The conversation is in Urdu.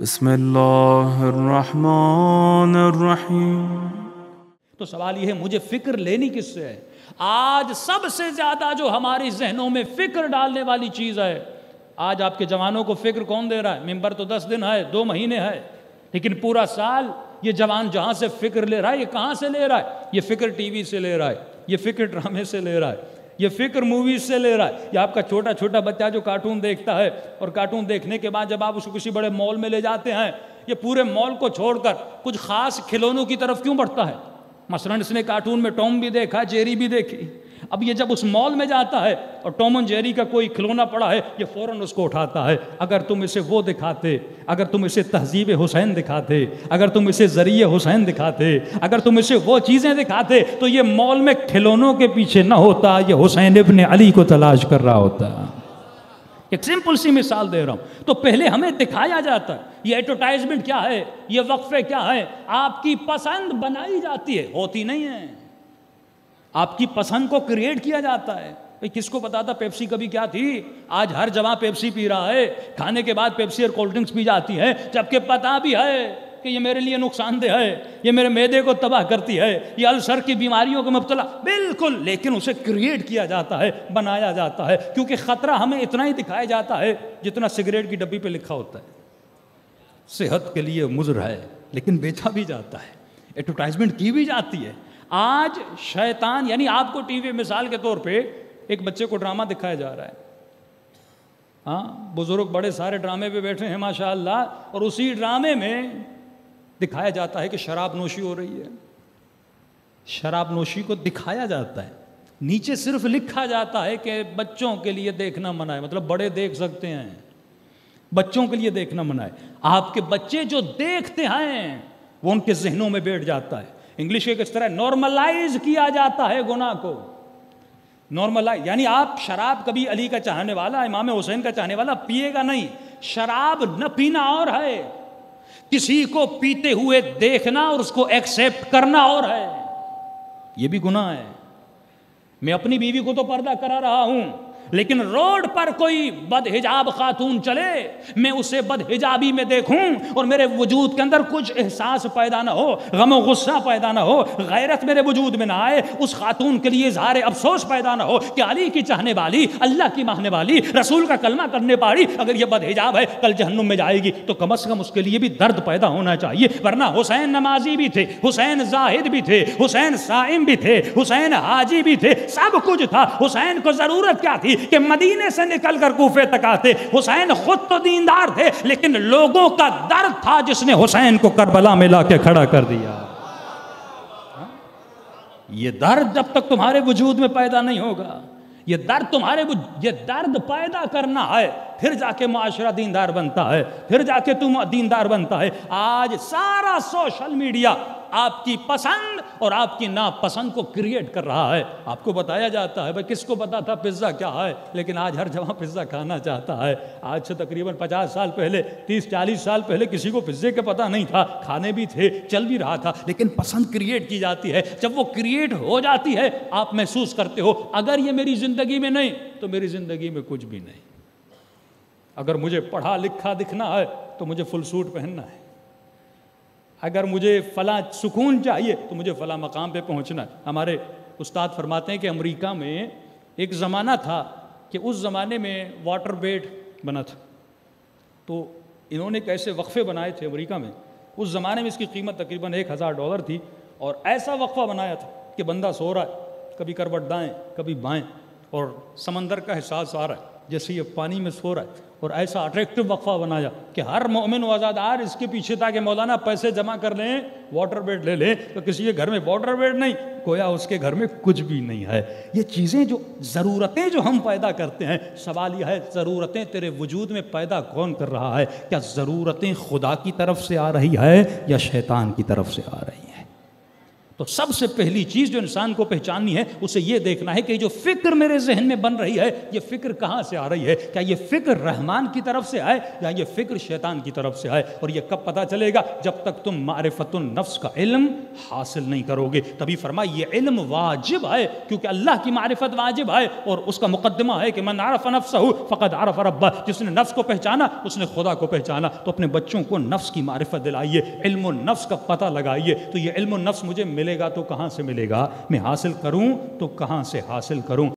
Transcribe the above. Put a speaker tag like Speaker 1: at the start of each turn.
Speaker 1: بسم اللہ الرحمن الرحیم۔
Speaker 2: تو سوال یہ ہے مجھے فکر لینی کس سے ہے؟ آج سب سے زیادہ جو ہماری ذہنوں میں فکر ڈالنے والی چیز ہے، آج آپ کے جوانوں کو فکر کون دے رہا ہے؟ ممبر تو 10 دن ہے، 2 مہینے ہے، لیکن پورا سال یہ جوان جہاں سے فکر لے رہا ہے، یہ کہاں سے لے رہا ہے؟ یہ فکر ٹی وی سے لے رہا ہے، یہ فکر ڈرامے سے لے رہا ہے، یہ فکر موویز سے لے رہا ہے۔ یہ آپ کا چھوٹا چھوٹا بچہ جو کارٹون دیکھتا ہے، اور کارٹون دیکھنے کے بعد جب آپ اس کو کسی بڑے مال میں لے جاتے ہیں، یہ پورے مال کو چھوڑ کر کچھ خاص کھلونوں کی طرف کیوں بڑھتا ہے؟ مثلا اس نے کارٹون میں ٹوم بھی دیکھا، جیری بھی دیکھی، اب یہ جب اس مال میں جاتا ہے اور ٹوم اینڈ جیری کا کوئی کھلونا پڑا ہے، یہ فوراً اس کو اٹھاتا ہے۔ اگر تم اسے وہ دکھاتے، اگر تم اسے تہذیب حسین دکھاتے، اگر تم اسے ذریعہ حسین دکھاتے، اگر تم اسے وہ چیزیں دکھاتے، تو یہ مال میں کھلونوں کے پیچھے نہ ہوتا، یہ حسین ابن علی کو تلاش کر رہا ہوتا۔ ایک سمپل سی مثال دے رہا ہوں۔ تو پہلے ہمیں دکھایا جاتا ہے، یہ ایڈورٹائزمنٹ کیا ہے، یہ وقفے کیا ہے، آپ کی پسند بنائی جاتی ہے، ہوتی نہیں ہے۔ آپ کی پسند کو کریٹ کیا جاتا ہے۔ کس کو پتا تھا پیپسی کبھی کیا تھی؟ آج ہر جوان پیپسی پی رہا ہے، کھانے کے بعد پیپسی اور کولڈ ڈرنکس پی جاتی ہے، جبکہ پتا بھی ہے کہ یہ میرے لیے نقصان دہ ہے، یہ میرے معدے کو تباہ کرتی ہے، یہ السر کی بیماریوں کو مبتلا، بالکل، لیکن اسے کریٹ کیا جاتا ہے، بنایا جاتا ہے، کیونکہ خطرہ ہمیں اتنا ہی دکھایا جاتا ہے جتنا سگریٹ کی ڈبی پہ لکھا ہوتا ہے۔ صحت کے لیے مضر ہے، لیکن بیچا بھی جاتا ہے، ایڈورٹائزمنٹ کی بھی جاتی ہے۔ آج شیطان، یعنی آپ کو ٹی وی مثال کے طور پہ ایک بچے کو ڈرامہ دکھایا جا رہا ہے، ہاں بزرگ بڑے سارے ڈرامے پہ بیٹھے ہیں ماشاءاللہ، اور اسی ڈرامے میں دکھایا جاتا ہے کہ شراب نوشی ہو رہی ہے، شراب نوشی کو دکھایا جاتا ہے، نیچے صرف لکھا جاتا ہے کہ بچوں کے لیے دیکھنا منع ہے، مطلب بڑے دیکھ سکتے ہیں، بچوں کے لیے دیکھنا منع ہے۔ آپ کے بچے جو دیکھتے ہیں وہ ان کے ذہنوں میں بیٹھ جاتا ہے۔ انگلش ایک اس طرح نارملائز کیا جاتا ہے گناہ کو، نارملائز، یعنی آپ شراب کبھی علی کا چاہنے والا، امام حسین کا چاہنے والا پیے گا نہیں، شراب نہ پینا اور ہے، کسی کو پیتے ہوئے دیکھنا اور اس کو ایکسیپٹ کرنا اور ہے، یہ بھی گناہ ہے۔ میں اپنی بیوی کو تو پردہ کرا رہا ہوں، لیکن روڈ پر کوئی بدحجاب خاتون چلے، میں اسے بدحجابی میں دیکھوں اور میرے وجود کے اندر کچھ احساس پیدا نہ ہو، غم و غصہ پیدا نہ ہو، غیرت میرے وجود میں نہ آئے، اس خاتون کے لیے اظہار افسوس پیدا نہ ہو کہ علی کی چاہنے والی، اللہ کی ماننے والی، رسول کا کلمہ کرنے والی اگر یہ بدحجاب ہے کل جہنم میں جائے گی، تو کم از کم اس کے لیے بھی درد پیدا ہونا چاہیے۔ ورنہ حسین نمازی بھی تھے، حسین زاہد بھی تھے، حسین صائم بھی تھے، حسین حاجی بھی تھے، سب کچھ تھا۔ حسین کو ضرورت کیا تھی کہ مدینے سے نکل کر کوفے تک آتے؟ حسین خود تو دیندار تھے، لیکن لوگوں کا درد تھا جس نے حسین کو کربلا میں لا کے کھڑا کر دیا۔ یہ درد جب تک تمہارے وجود میں پیدا نہیں ہوگا، یہ درد یہ درد پیدا کرنا ہے، پھر جا کے معاشرہ دیندار بنتا ہے، پھر جا کے تم دیندار بنتا ہے۔ آج سارا سوشل میڈیا آپ کی پسند اور آپ کی ناپسند کو کریٹ کر رہا ہے۔ آپ کو بتایا جاتا ہے، بھائی کس کو پتا تھا پزا کیا ہے، لیکن آج ہر جوان پزا کھانا چاہتا ہے۔ آج سے تقریباً 50 سال پہلے، 30-40 سال پہلے کسی کو پزے کا پتہ نہیں تھا، کھانے بھی تھے، چل بھی رہا تھا، لیکن پسند کریٹ کی جاتی ہے۔ جب وہ کریٹ ہو جاتی ہے، آپ محسوس کرتے ہو اگر یہ میری زندگی میں نہیں تو میری زندگی میں کچھ بھی نہیں۔ اگر مجھے پڑھا لکھا دکھنا ہے تو مجھے فل سوٹ پہننا ہے، اگر مجھے فلاں سکون چاہیے تو مجھے فلاں مقام پہ پہنچنا ہے۔ ہمارے استاد فرماتے ہیں کہ امریکہ میں ایک زمانہ تھا کہ اس زمانے میں واٹر بیڈ بنا تھا، تو انہوں نے کیسے وقفے بنائے تھے امریکہ میں، اس زمانے میں اس کی قیمت تقریباً $1000 تھی، اور ایسا وقفہ بنایا تھا کہ بندہ سو رہا ہے، کبھی کروٹ دائیں کبھی بائیں، اور سمندر کا احساس آ رہا ہے جیسے یہ پانی میں سو رہا ہے، اور ایسا اٹریکٹیو وقفہ بنایا کہ ہر مومن و آزادار اس کے پیچھے تھا کہ مولانا پیسے جمع کر لیں، واٹر بیڈ لے لیں، تو کسی کے گھر میں واٹر بیڈ نہیں، گویا اس کے گھر میں کچھ بھی نہیں ہے۔ یہ چیزیں جو ضرورتیں جو ہم پیدا کرتے ہیں، سوال یہ ہے ضرورتیں تیرے وجود میں پیدا کون کر رہا ہے؟ کیا ضرورتیں خدا کی طرف سے آ رہی ہے یا شیطان کی طرف سے آ رہی ہیں؟ تو سب سے پہلی چیز جو انسان کو پہچاننی ہے اسے یہ دیکھنا ہے کہ جو فکر میرے ذہن میں بن رہی ہے یہ فکر کہاں سے آ رہی ہے، کیا یہ فکر رحمان کی طرف سے آئے یا یہ فکر شیطان کی طرف سے آئے؟ اور یہ کب پتہ چلے گا؟ جب تک تم معرفت النفس کا علم حاصل نہیں کرو گے۔ تبھی فرمایا یہ علم واجب ہے، کیونکہ اللہ کی معرفت واجب ہے، اور اس کا مقدمہ ہے کہ من عرف نفسہ فقد عرف ربہ، جس نے نفس کو پہچانا اس نے خدا کو پہچانا۔ تو اپنے بچوں کو نفس کی معرفت دلائیے، علم النفس کا پتہ لگائیے۔ تو یہ علم النفس مجھے ملے گا تو کہاں سے ملے گا؟ میں حاصل کروں تو کہاں سے حاصل کروں؟